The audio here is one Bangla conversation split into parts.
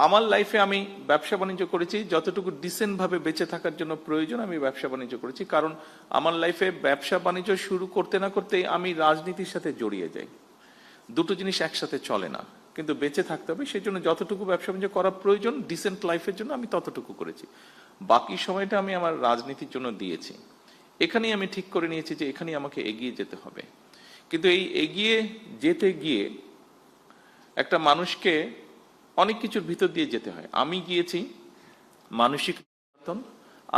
আমার লাইফে আমি ব্যবসা বাণিজ্য করেছি যতটুকু ডিসেন্ট ভাবে বেঁচে থাকার জন্য প্রয়োজন, আমি ব্যবসা বাণিজ্য করেছি। কারণ আমার লাইফে ব্যবসা বাণিজ্য শুরু করতে না করতেই আমি রাজনীতির সাথে জড়িয়ে যাই। দুটো জিনিস একসাথে চলে না, কিন্তু বেঁচে থাকতে হবে, সেই জন্য যতটুকু ব্যবসা বাণিজ্য করা প্রয়োজন ডিসেন্ট লাইফের জন্য আমি ততটুকু করেছি। বাকি সময়টা আমি আমার রাজনীতির জন্য দিয়েছি। এখানেই আমি ঠিক করে নিয়েছি যে এখানেই আমাকে এগিয়ে যেতে হবে। কিন্তু এই এগিয়ে যেতে গিয়ে একটা মানুষকে অনেক কিছুর ভিতর দিয়ে যেতে হয়। আমি গিয়েছি মানসিক নির্যাতন,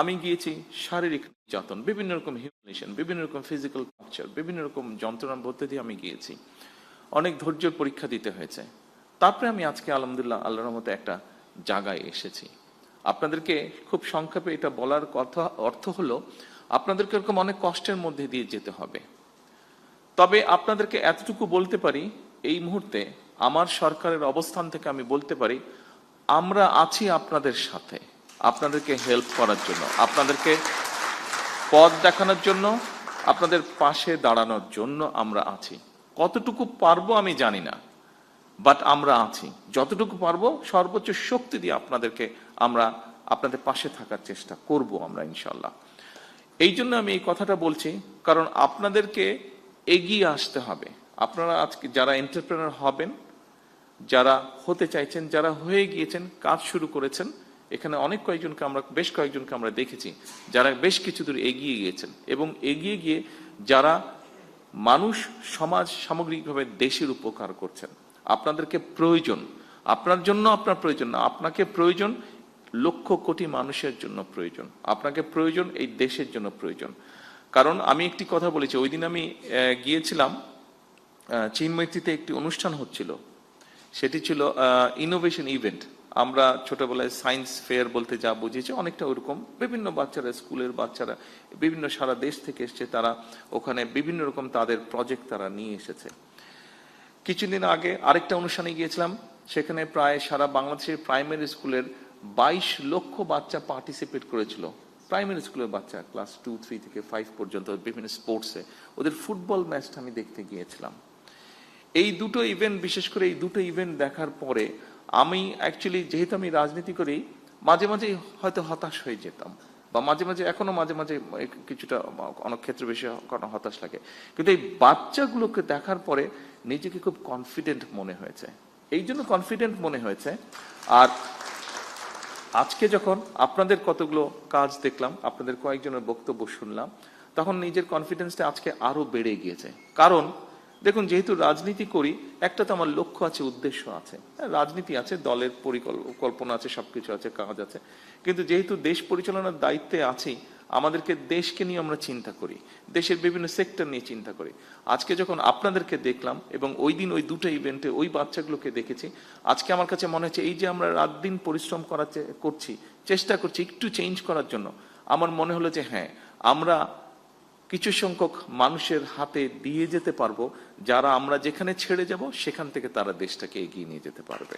আমি গিয়েছি শারীরিক নির্যাতন, বিভিন্ন রকম হিউমিলিয়েশন, বিভিন্ন রকম ফিজিক্যাল টর্চার, বিভিন্ন রকম যন্ত্রণার মধ্যে দিয়ে আমি গিয়েছি। অনেক ধৈর্যের পরীক্ষা দিতে হয়েছে। তারপরে আমি আজকে আলহামদুলিল্লাহ আল্লাহর রহমতে একটা জায়গায় এসেছি। আপনাদেরকে খুব সংক্ষেপে এটা বলার কথা অর্থ হলো আপনাদেরকে এরকম অনেক কষ্টের মধ্যে দিয়ে যেতে হবে। তবে আপনাদেরকে এতটুকু বলতে পারি, এই মুহূর্তে আমার সরকারের অবস্থান থেকে আমি বলতে পারি আমরা আছি আপনাদের সাথে, আপনাদেরকে হেল্প করার জন্য, আপনাদেরকে পথ দেখানোর জন্য, আপনাদের পাশে দাঁড়ানোর জন্য আমরা আছি। কতটুকু পারবো আমি জানি না, বাট আমরা আছি। যতটুকু পারবো সর্বোচ্চ শক্তি দিয়ে আমরা আপনাদের পাশে থাকার চেষ্টা করব আমরা ইনশাল্লাহ। এই জন্য আমি এই কথাটা বলছি, কারণ আপনাদেরকে এগিয়ে আসতে হবে। আপনারা আজকে যারা এন্টারপ্রেনার হবেন, যারা হতে চাইছেন, যারা হয়ে গিয়েছেন, কাজ শুরু করেছেন, এখানে বেশ কয়েকজনকে আমরা দেখেছি যারা বেশ কিছু দূর এগিয়ে গিয়েছেন, এবং এগিয়ে গিয়ে যারা মানুষ, সমাজ, সামগ্রিকভাবে দেশের উপকার করছেন। আপনাদেরকে প্রয়োজন, আপনার জন্য আপনার প্রয়োজন না, আপনাকে প্রয়োজন লক্ষ কোটি মানুষের জন্য প্রয়োজন, আপনাকে প্রয়োজন এই দেশের জন্য প্রয়োজন। কারণ আমি একটি কথা বলেছি, ওই দিন আমি গিয়েছিলাম চিন্ময়ীতে, একটি অনুষ্ঠান হচ্ছিল, সেটি ছিল ইনোভেশন ইভেন্ট। আমরা ছোটবেলায় সায়েন্স ফেয়ার বলতে যা বুঝেছি অনেকটা ওরকম, বিভিন্ন বাচ্চারা, স্কুলের বাচ্চারা বিভিন্ন সারা দেশ থেকে এসছে, তারা ওখানে বিভিন্ন রকম তাদের প্রজেক্ট তারা নিয়ে এসেছে। কিছুদিন আগে আরেকটা অনুষ্ঠানে গিয়েছিলাম, সেখানে প্রায় সারা বাংলাদেশের প্রাইমারি স্কুলের 22 লক্ষ বাচ্চা পার্টিসিপেট করেছিল। প্রাইমারি স্কুলের বাচ্চা ক্লাস 2, 3 থেকে 5 পর্যন্ত বিভিন্ন স্পোর্টসে, ওদের ফুটবল ম্যাচটা আমি দেখতে গিয়েছিলাম। এই দুটো ইভেন্ট, বিশেষ করে এই দুটো ইভেন্ট দেখার পরে আমি অ্যাকচুয়ালি, যেহেতু আমি রাজনীতি করি, মাঝে মাঝে হয়তো হতাশ হয়ে যেতাম, বা মাঝে মাঝে এখনো মাঝে মাঝে কিছুটা অনেক ক্ষেত্রে বেশি হতাশ লাগে। কিন্তু এই বাচ্চাগুলোকে দেখার পরে নিজেকে খুব কনফিডেন্ট মনে হয়েছে। এই জন্য কনফিডেন্ট মনে হয়েছে। আর আজকে যখন আপনাদের কতগুলো কাজ দেখলাম, আপনাদের কয়েকজনের বক্তব্য শুনলাম, তখন নিজের কনফিডেন্সটা আজকে আরো বেড়ে গিয়েছে। কারণ দেখুন, যেহেতু রাজনীতি করি, একটা তো আমার লক্ষ্য আছে, উদ্দেশ্য আছে। রাজনীতি আছে, দলের পরিকল্পনা আছে, সবকিছু আছে, কাজ আছে। কিন্তু যেহেতু দেশ পরিচালনার দায়িত্বে আছি, আমাদেরকে দেশকে নিয়ে আমরা চিন্তা করি, দেশের বিভিন্ন সেক্টর নিয়ে চিন্তা করি। আজকে যখন আপনাদেরকে দেখলাম এবং ওই দিন ওই দুটো ইভেন্টে ওই বাচ্চাগুলোকে দেখেছি, আজকে আমার কাছে মনে হচ্ছে এই যে আমরা রাত দিন পরিশ্রম করছি, চেষ্টা করছি একটু চেঞ্জ করার জন্য, আমার মনে হলো যে হ্যাঁ, আমরা কিছু সংখ্যক মানুষের হাতে দিয়ে যেতে পারবো, যারা আমরা যেখানে ছেড়ে যাব সেখান থেকে তারা দেশটাকে এগিয়ে নিয়ে যেতে পারবে।